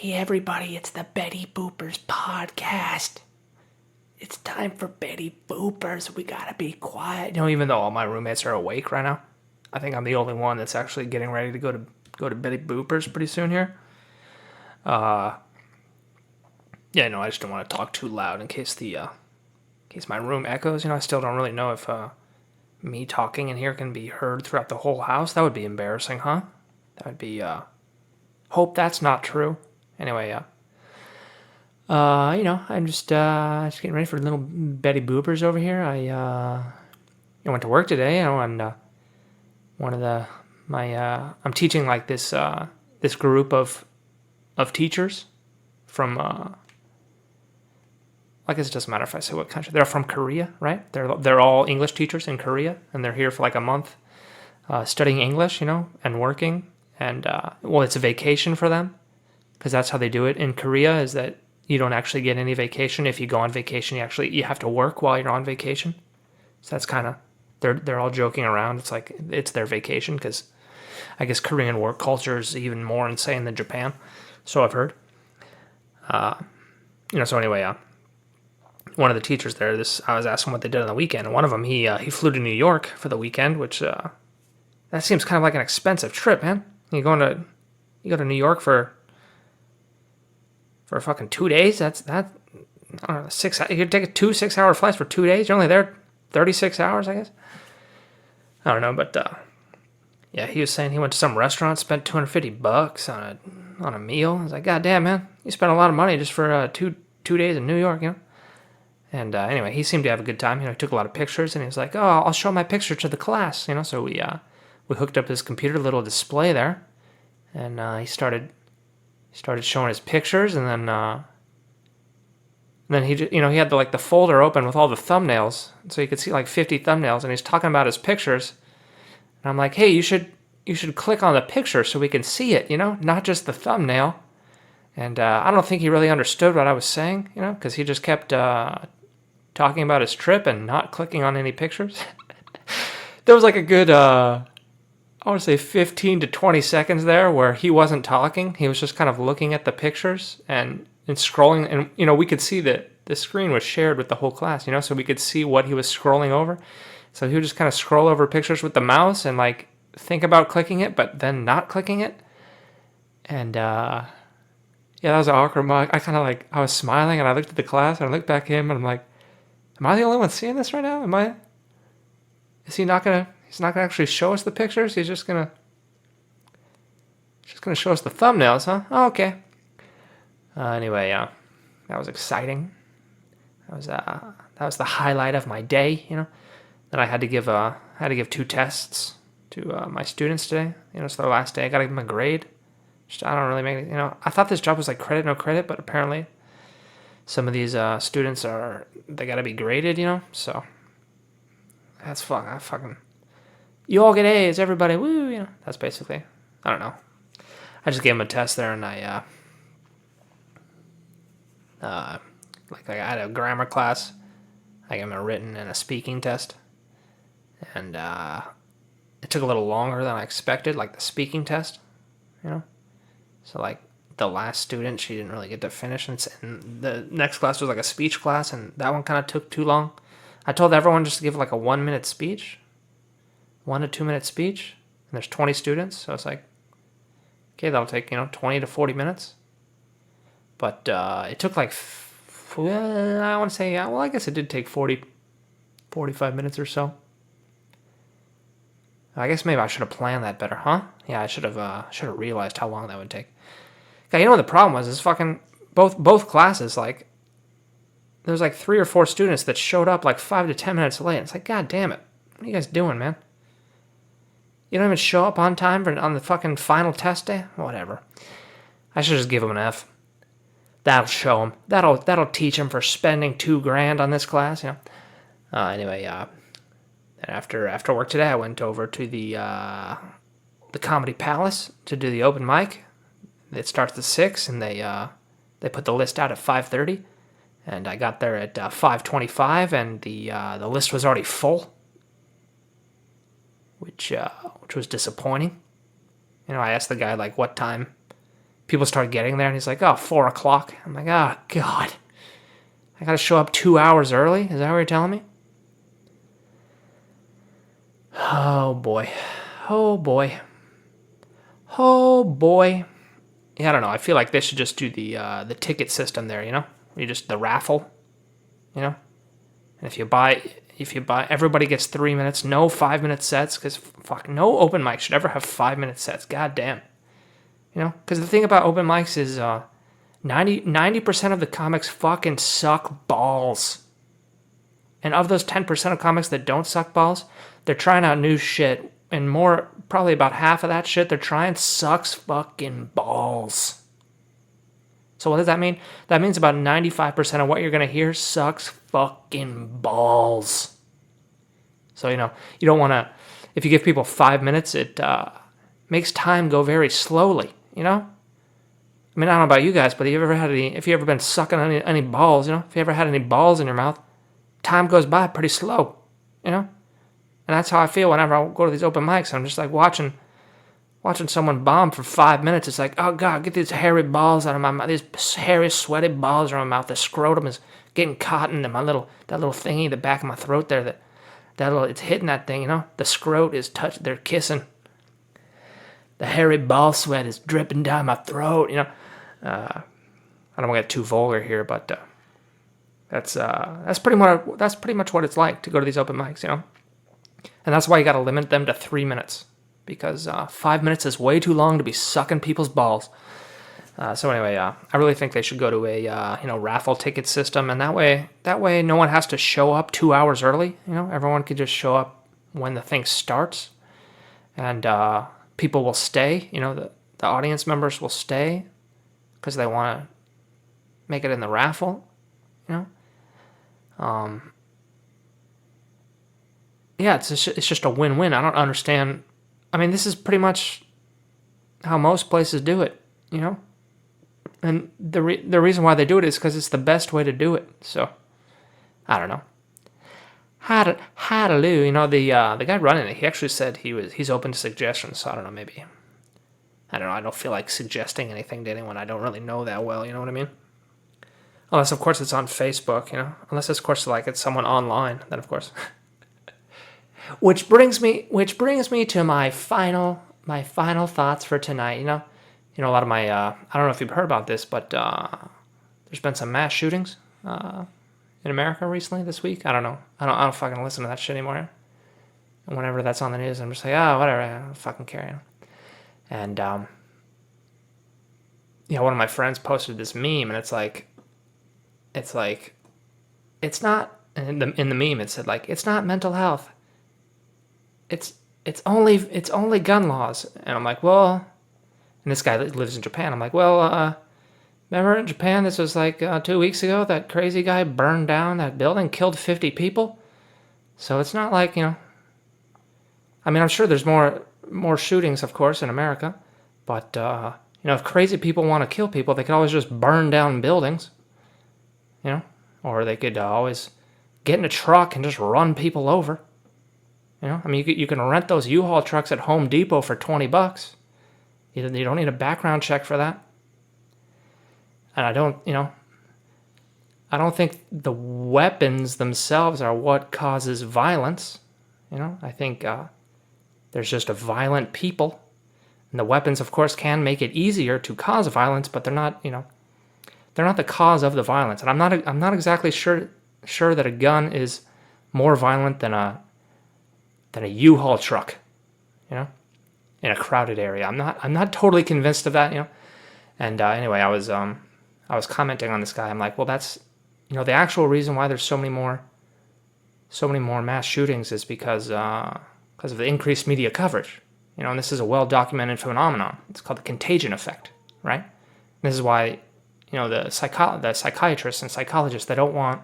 Hey everybody, it's the Betty Boopers podcast. It's time for Betty Boopers. We gotta be quiet. Even though all my roommates are awake right now, I think I'm the only one that's actually getting ready to go to Betty Boopers pretty soon here. I just don't want to talk too loud in case my room echoes. I still don't really know if me talking in here can be heard throughout the whole house. That would be embarrassing, huh? That would be. Hope that's not true. Anyway, I'm just getting ready for little Betty Boopers over here. I went to work today, and I'm teaching like this group of teachers from I guess it doesn't matter if I say what country. They're from Korea, right? They're all English teachers in Korea, and they're here for like a month studying English, and working, and it's a vacation for them. Because that's how they do it in Korea, is that you don't actually get any vacation. If you go on vacation, you have to work while you're on vacation. So that's kind of, they're all joking around. It's like it's their vacation because I guess Korean work culture is even more insane than Japan. So I've heard. So anyway, one of the teachers there, I was asking what they did on the weekend, and one of them he flew to New York for the weekend, which that seems kind of like an expensive trip, man. You go to New York for fucking 2 days. I don't know, you could take 2 6-hour flights for 2 days. You're only there 36 hours, I guess. I don't know, but he was saying he went to some restaurant, spent $250 on a meal. I was like, God damn, man, you spent a lot of money just for 2 days in New York, And anyway, he seemed to have a good time. He took a lot of pictures, and he was like, "Oh, I'll show my picture to the class." So we hooked up his computer, little display there, and he started showing his pictures, and then he had the folder open with all the thumbnails, so you could see like 50 thumbnails, and he's talking about his pictures, and I'm like, hey, you should click on the picture so we can see it, not just the thumbnail. And I don't think he really understood what I was saying, because he just kept talking about his trip and not clicking on any pictures. There was like a good I want to say 15 to 20 seconds there where he wasn't talking. He was just kind of looking at the pictures and scrolling. And, we could see that the screen was shared with the whole class, so we could see what he was scrolling over. So he would just kind of scroll over pictures with the mouse and like think about clicking it, but then not clicking it. And that was an awkward moment. I was smiling and I looked at the class and I looked back at him and I'm like, am I the only one seeing this right now? Is he not going to... He's not going to actually show us the pictures. He's just going to show us the thumbnails, huh? Oh, okay. Anyway, that was exciting. That was the highlight of my day, Then I had to give 2 tests to my students today. It's their last day. I got to give them a grade. I don't really make it, I thought this job was like credit, no credit, but apparently some of these students they got to be graded, So that's fucking... You all get A's, everybody, woo, That's basically, I don't know. I just gave him a test there, and I had a grammar class. I gave him a written and a speaking test. And it took a little longer than I expected, like the speaking test, So, like, the last student, she didn't really get to finish. And the next class was like a speech class, and that one kind of took too long. I told everyone just to give like a 1-minute speech. 1 to 2 minute speech, and there's 20 students, so it's like, okay, that'll take 20 to 40 minutes. But it took like I want to say, I guess it did take 45 minutes or so. I guess maybe I should have planned that better, huh? Yeah, I should have realized how long that would take. Okay, what the problem was? Is fucking both classes, like, there was like 3 or 4 students that showed up like 5 to 10 minutes late. It's like, God damn it, what are you guys doing, man? You don't even show up on time on the fucking final test day? Whatever. I should just give him an F. That'll show him. That'll teach him for spending $2,000 on this class, Anyway, after work today, I went over to the Comedy Palace to do the open mic. It starts at 6, and they put the list out at 5:30, and I got there at 5:25, and the list was already full. Which was disappointing. I asked the guy, like, what time people start getting there, and he's like, oh, 4 o'clock. I'm like, oh, God. I got to show up 2 hours early? Is that what you're telling me? Oh, boy. Oh, boy. Oh, boy. Yeah, I don't know. I feel like they should just do the ticket system there, you know? You just, the raffle, you know? And if you buy, everybody gets 3 minutes, no 5-minute sets, because fuck, no open mic should ever have 5-minute sets. God damn. You know? Because the thing about open mics is 90% of the comics fucking suck balls. And of those 10% of comics that don't suck balls, they're trying out new shit. And more, probably about half of that shit they're trying sucks fucking balls. So what does that mean? That means about 95% of what you're going to hear sucks fucking balls. So, you know, you don't want to, if you give people 5 minutes, it makes time go very slowly, you know? I mean, I don't know about you guys, but if you ever been sucking any balls, you know, if you ever had any balls in your mouth, time goes by pretty slow, you know? And that's how I feel whenever I go to these open mics. I'm just like watching someone bomb for 5 minutes. It's like, oh God, get these hairy balls out of my mouth. These hairy, sweaty balls are in my mouth. The scrotum is getting caught into that little thingy, the back of my throat there. It's hitting that thing, you know? The scrot is they're kissing. The hairy ball sweat is dripping down my throat, you know? I don't want to get too vulgar here, but that's pretty much what it's like to go to these open mics, you know? And that's why you got to limit them to 3 minutes, because 5 minutes is way too long to be sucking people's balls. So anyway, I really think they should go to a raffle ticket system, and that way no one has to show up 2 hours early. You know, everyone can just show up when the thing starts, and people will stay. You know, the audience members will stay because they want to make it in the raffle. You know. Yeah, it's just a win-win. I don't understand. I mean, this is pretty much how most places do it, you know? And the reason why they do it is because it's the best way to do it. So, I don't know. Hallelujah. You know, the guy running it, he actually said he's open to suggestions. So I don't know, maybe. I don't know. I don't feel like suggesting anything to anyone I don't really know that well. You know what I mean? Unless, of course, it's on Facebook. You know, unless, of course, like it's someone online. Then, of course. Which brings me to my final thoughts for tonight. You know, a lot of my I don't know if you've heard about this, but there's been some mass shootings in America recently this week. I don't know. I don't fucking listen to that shit anymore. And whenever that's on the news, I'm just like, oh, whatever. I don't fucking care. You know? And one of my friends posted this meme, and it's not in the meme. It said like, it's not mental health. It's only gun laws. And I'm like, well, and this guy lives in Japan. I'm like, well, remember in Japan, this was like 2 weeks ago, that crazy guy burned down that building, killed 50 people. So it's not like, you know, I mean, I'm sure there's more shootings, of course, in America, but, you know, if crazy people want to kill people, they could always just burn down buildings, you know, or they could always get in a truck and just run people over. You know, I mean, you can rent those U-Haul trucks at Home Depot for $20. You don't need a background check for that. And I don't think the weapons themselves are what causes violence. You know, I think there's just a violent people. And the weapons, of course, can make it easier to cause violence, but they're not the cause of the violence. And I'm not exactly sure that a gun is more violent than a U-Haul truck, you know, in a crowded area. I'm not totally convinced of that, you know. And anyway, I was commenting on this guy. I'm like, well, that's, you know, the actual reason why there's so many more mass shootings is because of the increased media coverage, you know. And this is a well-documented phenomenon. It's called the contagion effect, right? And this is why, you know, the psychiatrists and psychologists, they don't want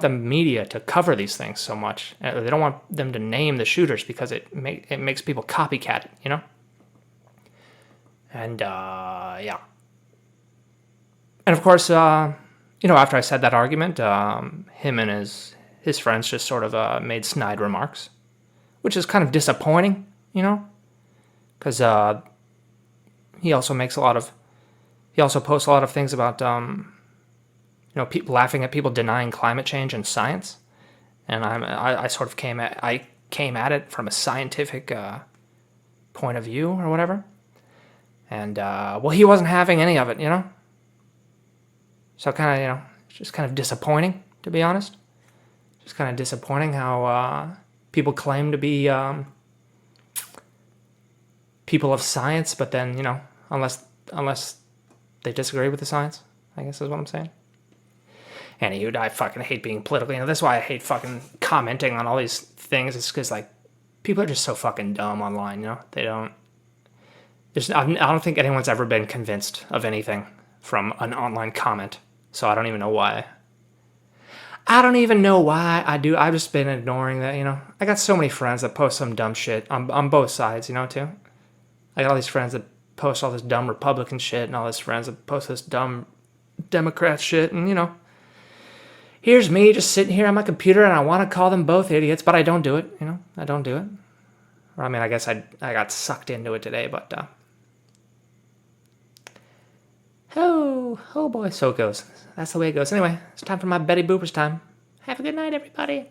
the media to cover these things so much. They don't want them to name the shooters because it makes people copycat it, you know? And, yeah. And, of course, you know, after I said that argument, him and his friends just sort of made snide remarks, which is kind of disappointing, you know? Because, he also posts a lot of things about people laughing at people denying climate change and science, and I sort of came at it from a scientific point of view or whatever, and well, he wasn't having any of it, So kind of it's just kind of disappointing, to be honest. Just kind of disappointing how people claim to be people of science, but then unless they disagree with the science, I guess is what I'm saying. Anywho, I fucking hate being political. That's why I hate fucking commenting on all these things. It's because like people are just so fucking dumb online. They don't. I don't think anyone's ever been convinced of anything from an online comment. So I don't even know why. I've just been ignoring that. I got so many friends that post some dumb shit on both sides. Too. I got all these friends that post all this dumb Republican shit, and all these friends that post this dumb Democrat shit, and here's me just sitting here on my computer, and I want to call them both idiots, but I don't do it. I don't do it. Or, I mean, I guess I got sucked into it today, but oh boy, so it goes. That's the way it goes. Anyway, it's time for my Betty Boopers time. Have a good night, everybody.